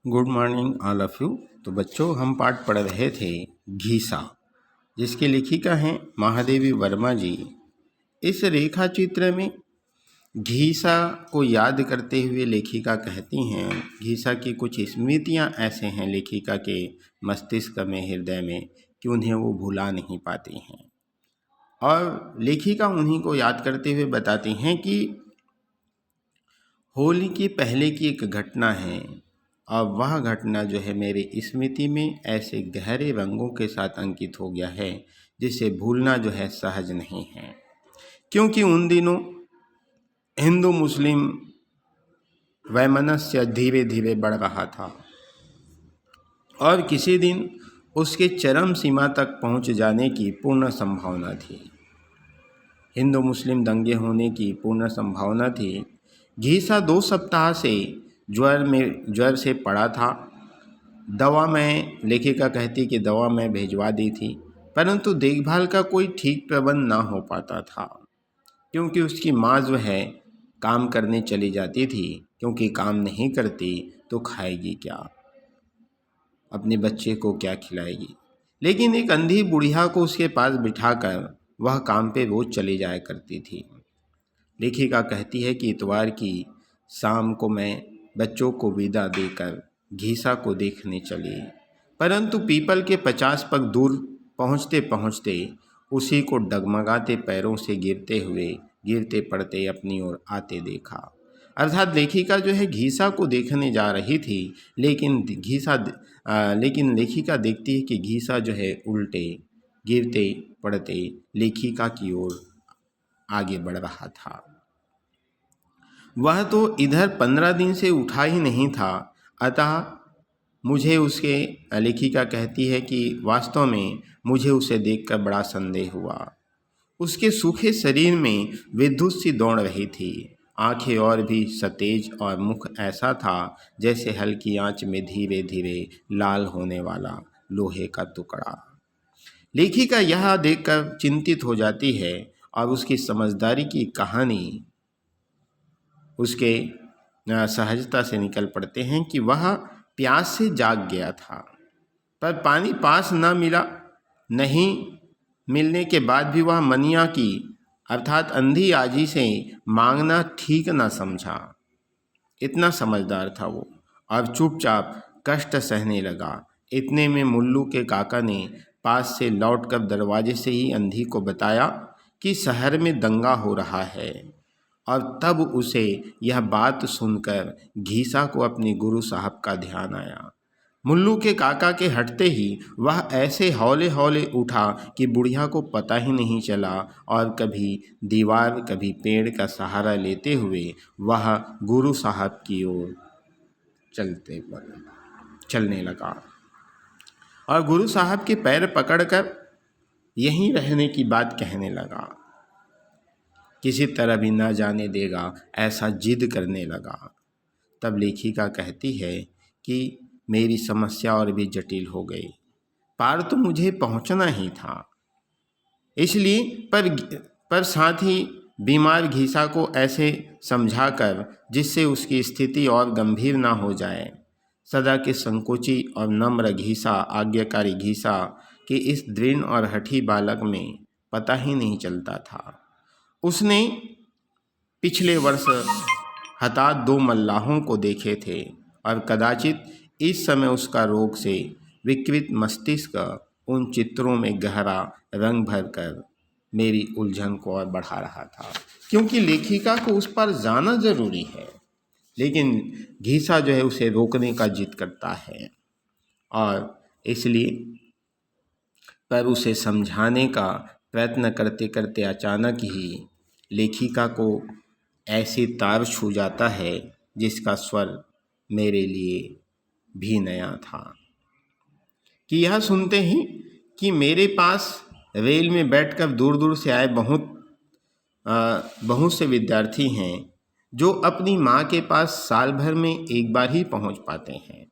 Good morning all of you. तो बच्चों, हम पाठ पढ़ रहे थे घीसा, जिसके लेखिका हैं महादेवी वर्मा जी। इस रेखा चित्र में घीसा को याद करते हुए लेखिका कहती हैं, घीसा की कुछ स्मृतियां ऐसे हैं लेखिका के मस्तिष्क में, हृदय में, कि उन्हें वो भुला नहीं पाती हैं। और लेखिका उन्हीं को याद करते हुए बताती हैं कि होली के पहले की एक घटना है, और वह घटना जो है मेरी स्मृति में ऐसे गहरे रंगों के साथ अंकित हो गया है जिसे भूलना जो है सहज नहीं है। क्योंकि उन दिनों हिंदू मुस्लिम वैमनस्य धीरे धीरे बढ़ रहा था और किसी दिन उसके चरम सीमा तक पहुंच जाने की पूर्ण संभावना थी। हिंदू मुस्लिम दंगे होने की पूर्ण संभावना थी। घीसा 2 सप्ताह से ज्वर से पड़ा था। दवा मैं, लेखिका कहती कि दवा मैं भिजवा दी थी, परंतु देखभाल का कोई ठीक प्रबंध ना हो पाता था, क्योंकि उसकी माँ जो है काम करने चली जाती थी, क्योंकि काम नहीं करती तो खाएगी क्या, अपने बच्चे को क्या खिलाएगी। लेकिन एक अंधी बुढ़िया को उसके पास बिठाकर वह काम पे रोज चली जाया करती थी। लेखिका कहती है कि इतवार की शाम को मैं बच्चों को विदा देकर घीसा को देखने चली, परंतु पीपल के 50 पग दूर पहुँचते पहुँचते उसी को डगमगाते पैरों से गिरते पड़ते अपनी ओर आते देखा। अर्थात लेखिका जो है घीसा को देखने जा रही थी, लेकिन लेखिका देखती है कि घीसा जो है उल्टे गिरते पड़ते लेखिका की ओर आगे बढ़ रहा था। वह तो इधर 15 दिन से उठा ही नहीं था। अतः मुझे उसके, लेखिका कहती है कि वास्तव में मुझे उसे देखकर बड़ा संदेह हुआ। उसके सूखे शरीर में विद्युत सी दौड़ रही थी, आंखें और भी सतेज और मुख ऐसा था जैसे हल्की आंच में धीरे धीरे लाल होने वाला लोहे का टुकड़ा। लेखिका यह देखकर चिंतित हो जाती है और उसकी समझदारी की कहानी उसके सहजता से निकल पड़ते हैं कि वह प्यास से जाग गया था, पर पानी पास न मिला। नहीं मिलने के बाद भी वह मनिया की अर्थात अंधी आजी से मांगना ठीक न समझा। इतना समझदार था वो, और चुपचाप कष्ट सहने लगा। इतने में मुल्लू के काका ने पास से लौटकर दरवाजे से ही अंधी को बताया कि शहर में दंगा हो रहा है, और तब उसे यह बात सुनकर घीसा को अपने गुरु साहब का ध्यान आया। मुल्लू के काका के हटते ही वह ऐसे हौले हौले उठा कि बुढ़िया को पता ही नहीं चला, और कभी दीवार कभी पेड़ का सहारा लेते हुए वह गुरु साहब की ओर चलने लगा, और गुरु साहब के पैर पकड़कर यहीं रहने की बात कहने लगा। किसी तरह भी न जाने देगा ऐसा जिद करने लगा। तब लेखिका कहती है कि मेरी समस्या और भी जटिल हो गई। पार तो मुझे पहुंचना ही था, इसलिए पर साथ ही बीमार घीसा को ऐसे समझाकर जिससे उसकी स्थिति और गंभीर ना हो जाए। सदा के संकोची और नम्र घीसा, आज्ञाकारी घीसा कि इस दृढ़ और हठी बालक में पता ही नहीं चलता था। उसने पिछले वर्ष हताहत 2 मल्लाहों को देखे थे, और कदाचित इस समय उसका रोग से विकृत मस्तिष्क उन चित्रों में गहरा रंग भरकर मेरी उलझन को और बढ़ा रहा था। क्योंकि लेखिका को उस पर जाना जरूरी है, लेकिन घीसा जो है उसे रोकने का जिद करता है, और इसलिए पर उसे समझाने का प्रयत्न करते करते अचानक ही लेखिका को ऐसी तार छू जाता है जिसका स्वर मेरे लिए भी नया था। कि यह सुनते ही कि मेरे पास रेल में बैठकर दूर दूर से आए बहुत से विद्यार्थी हैं जो अपनी माँ के पास साल भर में एक बार ही पहुँच पाते हैं,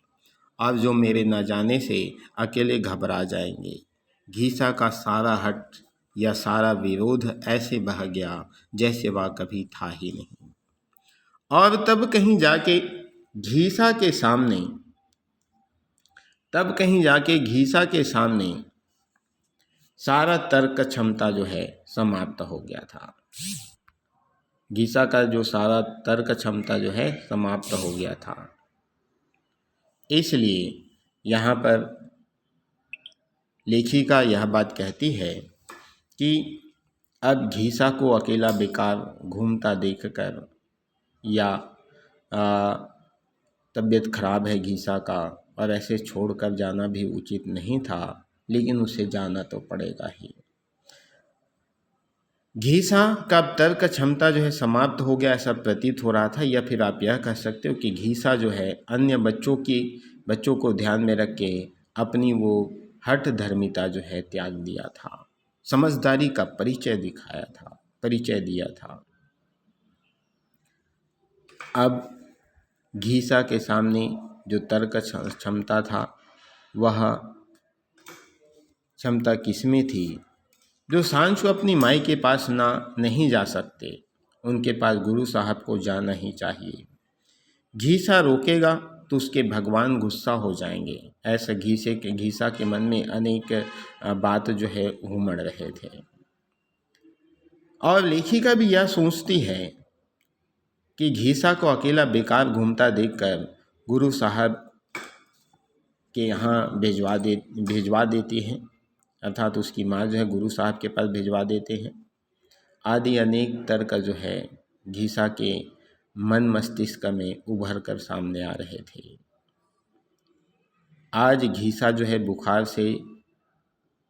और जो मेरे न जाने से अकेले घबरा जाएंगे। घीसा का सारा हट या सारा विरोध ऐसे बह गया जैसे वह कभी था ही नहीं। और तब कहीं जाके घीसा के सामने तब कहीं जाके घीसा के सामने सारा तर्क क्षमता जो है समाप्त हो गया था। घीसा का जो सारा तर्क क्षमता जो है समाप्त हो गया था। इसलिए यहाँ पर लेखिका यह बात कहती है कि अब घीसा को अकेला बेकार घूमता देखकर या तबीयत खराब है घीसा का और ऐसे छोड़कर जाना भी उचित नहीं था, लेकिन उसे जाना तो पड़ेगा ही। घीसा का तर्क क्षमता जो है समाप्त हो गया ऐसा प्रतीत हो रहा था, या फिर आप यह कह सकते हो कि घीसा जो है अन्य बच्चों को ध्यान में रख के अपनी वो हठ धर्मिता जो है त्याग दिया था, समझदारी का परिचय दिया था। अब घीसा के सामने जो तर्क क्षमता था वह क्षमता किसमें थी? जो सांशु अपनी माई के पास नहीं जा सकते, उनके पास गुरु साहब को जाना ही चाहिए। घीसा रोकेगा तो उसके भगवान गुस्सा हो जाएंगे। ऐसा घीसा के मन में अनेक बात जो है उमड़ रहे थे। और लेखिका भी यह सोचती है कि घीसा को अकेला बेकार घूमता देखकर गुरु साहब के यहाँ भिजवा देती हैं, अर्थात उसकी माँ जो है गुरु साहब के पास भिजवा देते हैं। आदि अनेक तर्क जो है घीसा के मन मस्तिष्क में उभर कर सामने आ रहे थे। आज घीसा जो है बुखार से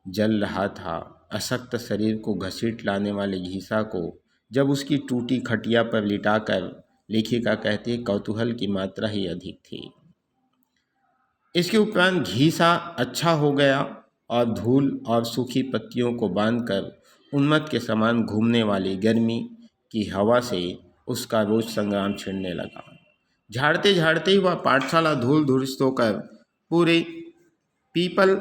जल रहा था। अशक्त शरीर को घसीट लाने वाले घीसा को जब उसकी टूटी खटिया पर लिटाकर लेखिका कहती है कौतूहल की मात्रा ही अधिक थी। इसके उपरांत घीसा अच्छा हो गया और धूल और सूखी पत्तियों को बांधकर उन्मत्त के समान घूमने वाली गर्मी की हवा से उसका रोज संग्राम छिड़ने लगा। झाड़ते झाड़ते ही वह पाठशाला धूल धूलित होकर पूरे पीपल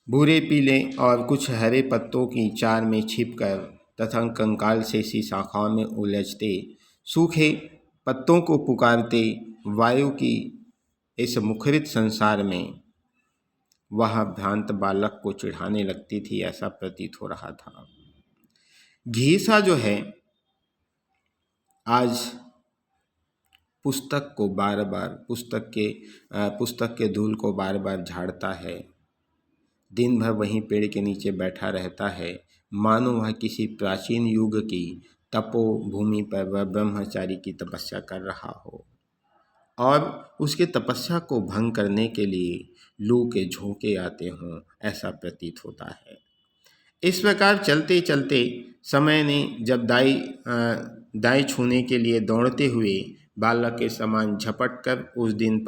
भूरे पीले और कुछ हरे पत्तों की चार में छिपकर तथा कंकाल से सी शाखाओं में उलझते सूखे पत्तों को पुकारते वायु की इस मुखरित संसार में वह भ्रांत बालक को चिढ़ाने लगती थी, ऐसा प्रतीत हो रहा था। घीसा जो है आज पुस्तक को बार बार पुस्तक के धूल को बार बार झाड़ता है। दिन भर वहीं पेड़ के नीचे बैठा रहता है, मानो वह किसी प्राचीन युग की तपोभूमि पर वह ब्रह्मचारी की तपस्या कर रहा हो और उसके तपस्या को भंग करने के लिए लू के झोंके आते हों, ऐसा प्रतीत होता है। इस प्रकार चलते चलते समय ने जब दाई छूने के लिए दौड़ते हुए बालक के समान झपट कर उस दिन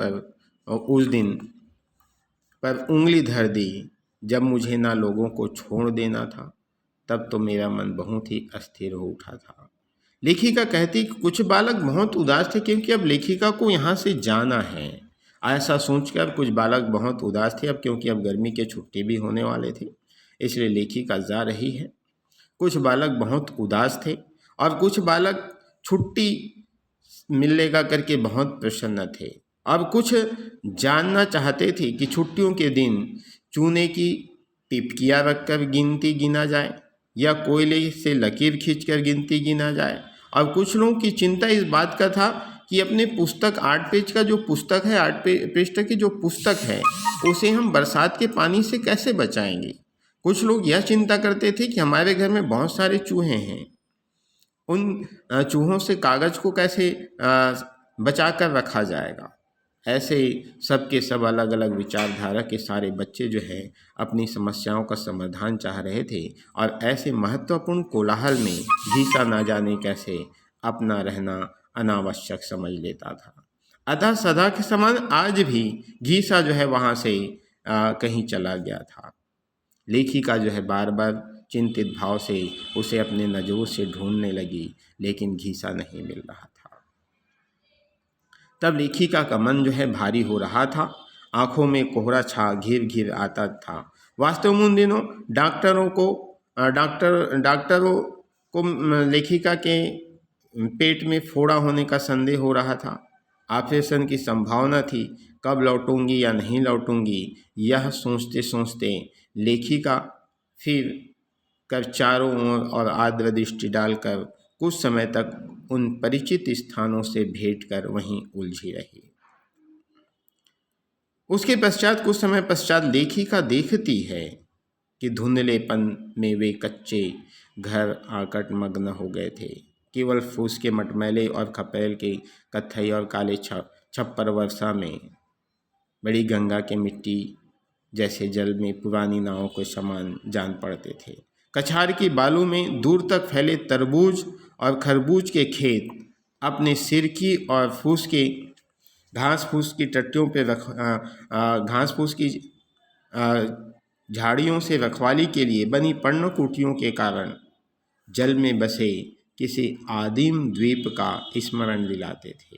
पर उंगली धर दी जब मुझे ना लोगों को छोड़ देना था, तब तो मेरा मन बहुत ही अस्थिर हो उठा था। लेखिका कहती कि कुछ बालक बहुत उदास थे क्योंकि अब लेखिका को यहाँ से जाना है। ऐसा सोचकर कुछ बालक बहुत उदास थे, अब क्योंकि अब गर्मी के छुट्टी भी होने वाले थे, इसलिए लेखिका जा रही है। कुछ बालक बहुत उदास थे और कुछ बालक छुट्टी मिलेगा करके बहुत प्रसन्न थे। अब कुछ जानना चाहते थे कि छुट्टियों के दिन चूने की टिपकियाँ रखकर गिनती गिना जाए या कोयले से लकीर खींचकर गिनती गिना जाए। और कुछ लोगों की चिंता इस बात का था कि अपने पुस्तक 8 पेज का जो पुस्तक है, 8 पृष्ठ की जो पुस्तक है, उसे हम बरसात के पानी से कैसे बचाएंगे। कुछ लोग यह चिंता करते थे कि हमारे घर में बहुत सारे चूहे हैं, उन चूहों से कागज़ को कैसे बचा कर रखा जाएगा। ऐसे सबके सब अलग अलग विचारधारा के सारे बच्चे जो है अपनी समस्याओं का समाधान चाह रहे थे और ऐसे महत्वपूर्ण कोलाहल में घीसा ना जाने कैसे अपना रहना अनावश्यक समझ लेता था। अतः सदा के समान आज भी घीसा जो है वहाँ से कहीं चला गया था। लेखिका जो है बार बार चिंतित भाव से उसे अपने नज़रों से ढूंढने लगी, लेकिन घीसा नहीं मिल रहा था। तब लेखिका का मन जो है भारी हो रहा था, आंखों में कोहरा छा घिर घिर आता था। वास्तव में उन दिनों डॉक्टरों को लेखिका के पेट में फोड़ा होने का संदेह हो रहा था। ऑपरेशन की संभावना थी, कब लौटूंगी या नहीं लौटूंगी, यह सोचते सोचते लेखिका फिर कर चारों ओर और आद्र दृष्टि डालकर कुछ समय तक उन परिचित स्थानों से भेंट कर वहीं उलझी रही। उसके पश्चात कुछ समय पश्चात लेखिका देखती है कि धुंधलेपन में वे कच्चे घर आकट मग्न हो गए थे। केवल फूस के मटमैले और खपेल के कत्थई और काले छप्पर वर्षा में बड़ी गंगा के मिट्टी जैसे जल में पुरानी नावों के समान जान पड़ते थे। कछार की बालू में दूर तक फैले तरबूज और खरबूज के खेत अपने सिर की और फूस के घास फूस की टट्टियों पे घास फूस की झाड़ियों से रखवाली के लिए बनी पर्णकुटियों के कारण जल में बसे किसी आदिम द्वीप का स्मरण दिलाते थे।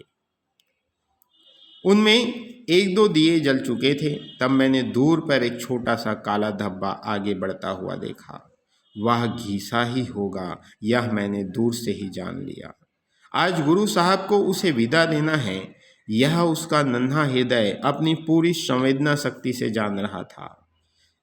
उनमें एक दो दिए जल चुके थे। तब मैंने दूर पर एक छोटा सा काला धब्बा आगे बढ़ता हुआ देखा। वह घीसा ही होगा, यह मैंने दूर से ही जान लिया। आज गुरु साहब को उसे विदा देना है, यह उसका नन्हा हृदय अपनी पूरी संवेदना शक्ति से जान रहा था।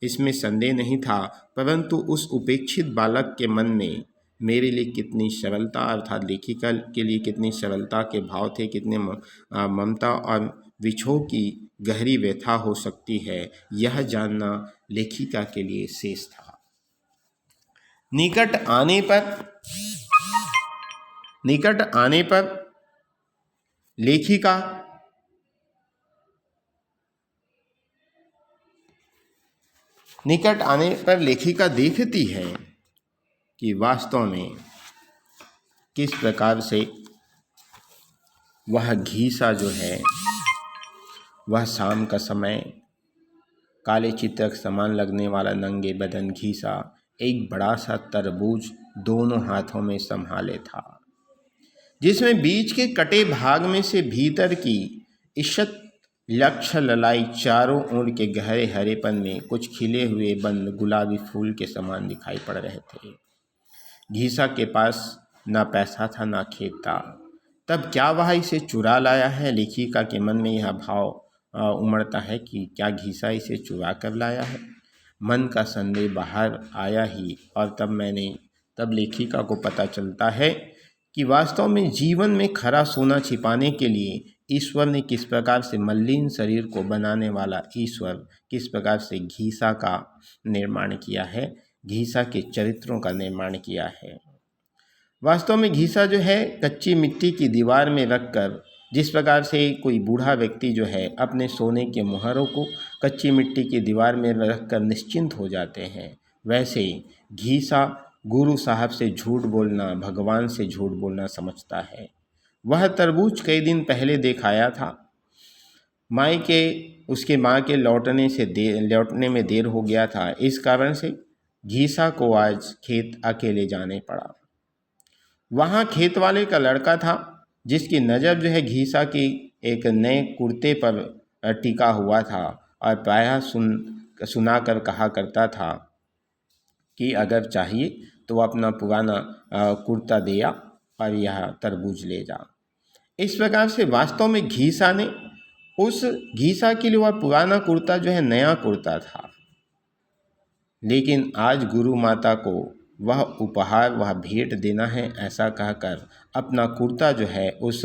इसमें संदेह नहीं था, परंतु उस उपेक्षित बालक के मन में मेरे लिए कितनी सरलता अर्थात लेखिका के लिए कितनी सरलता के भाव थे, कितने ममता और विछोह की गहरी व्यथा हो सकती है, यह जानना लेखिका के लिए शेष था। निकट आने पर लेखिका देखती है कि वास्तव में किस प्रकार से वह घीसा जो है, वह शाम का समय काले चित्रक समान लगने वाला नंगे बदन घीसा एक बड़ा सा तरबूज दोनों हाथों में संभाले था, जिसमें बीच के कटे भाग में से भीतर की इशत लक्ष्य ललाई चारों ओर के गहरे हरेपन में कुछ खिले हुए बंद गुलाबी फूल के समान दिखाई पड़ रहे थे। घीसा के पास ना पैसा था ना खेत था, तब क्या वह इसे चुरा लाया है? लेखिका के मन में यह भाव उमड़ता है कि क्या घीसा इसे चुरा कर लाया है। मन का संदेह बाहर आया ही, और तब लेखिका को पता चलता है कि वास्तव में जीवन में खरा सोना छिपाने के लिए ईश्वर ने किस प्रकार से मलिन शरीर को बनाने वाला ईश्वर किस प्रकार से घीसा का निर्माण किया है, घीसा के चरित्रों का निर्माण किया है। वास्तव में घीसा जो है कच्ची मिट्टी की दीवार में रखकर, जिस प्रकार से कोई बूढ़ा व्यक्ति जो है अपने सोने के मुहरों को कच्ची मिट्टी की दीवार में रखकर निश्चिंत हो जाते हैं, वैसे घीसा गुरु साहब से झूठ बोलना, भगवान से झूठ बोलना समझता है। वह तरबूज कई दिन पहले देखाया था। उसके माँ के लौटने में देर हो गया था, इस कारण से घीसा को आज खेत अकेले जाने पड़ा। वहाँ खेत वाले का लड़का था, जिसकी नज़र जो है घीसा की एक नए कुर्ते पर टिका हुआ था, और प्रायः सुनाकर कहा करता था कि अगर चाहिए तो अपना पुराना कुर्ता दिया और यह तरबूज ले जा। इस प्रकार से वास्तव में घीसा ने उस घीसा के लिए वह पुराना कुर्ता जो है नया कुर्ता था, लेकिन आज गुरु माता को वह उपहार, वह भेंट देना है, ऐसा कहकर अपना कुर्ता जो है उस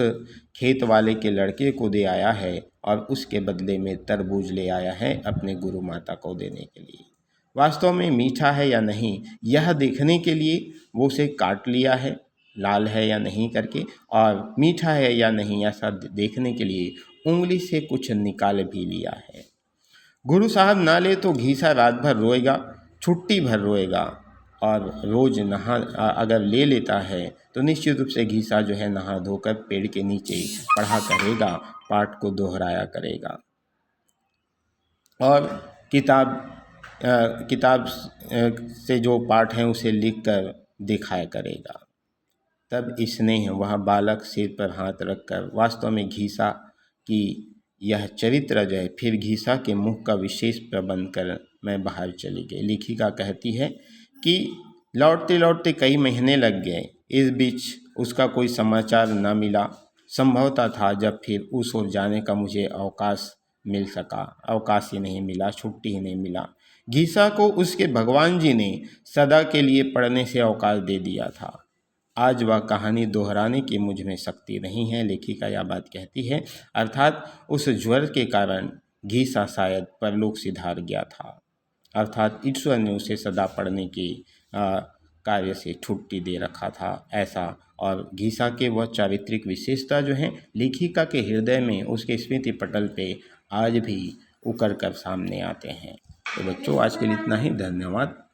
खेत वाले के लड़के को दे आया है, और उसके बदले में तरबूज ले आया है अपने गुरु माता को देने के लिए। वास्तव में मीठा है या नहीं, यह देखने के लिए वो उसे काट लिया है, लाल है या नहीं करके, और मीठा है या नहीं ऐसा देखने के लिए उंगली से कुछ निकाल भी लिया है। गुरु साहब ना ले तो घीसा रात भर रोएगा, छुट्टी भर रोएगा, और रोज अगर ले लेता है तो निश्चित रूप से घीसा जो है नहा धोकर पेड़ के नीचे पढ़ा करेगा, पाठ को दोहराया करेगा, और किताब से जो पाठ हैं उसे लिखकर दिखाया करेगा। तब स्नेह वह बालक सिर पर हाथ रखकर वास्तव में घीसा की यह चरित्र जो है फिर घीसा के मुख का विशेष प्रबंध कर मैं बाहर चली गई। लेखिका कहती है कि लौटते लौटते कई महीने लग गए, इस बीच उसका कोई समाचार न मिला। संभवतः था जब फिर उस ओर जाने का मुझे अवकाश मिल सका। अवकाश ही नहीं मिला, छुट्टी ही नहीं मिला। घीसा को उसके भगवान जी ने सदा के लिए पढ़ने से अवकाश दे दिया था। आज वह कहानी दोहराने की मुझ में शक्ति नहीं है, लेखिका यह बात कहती है। अर्थात उस ज्वर के कारण घीसा शायद परलोक सिधार गया था, अर्थात ईश्वर ने उसे सदा पढ़ने की कार्य से छुट्टी दे रखा था, ऐसा। और घीसा के वह चारित्रिक विशेषता जो हैं लेखिका के हृदय में, उसके स्मृति पटल पे आज भी उकर कर सामने आते हैं। तो बच्चों, आज के लिए इतना ही। धन्यवाद।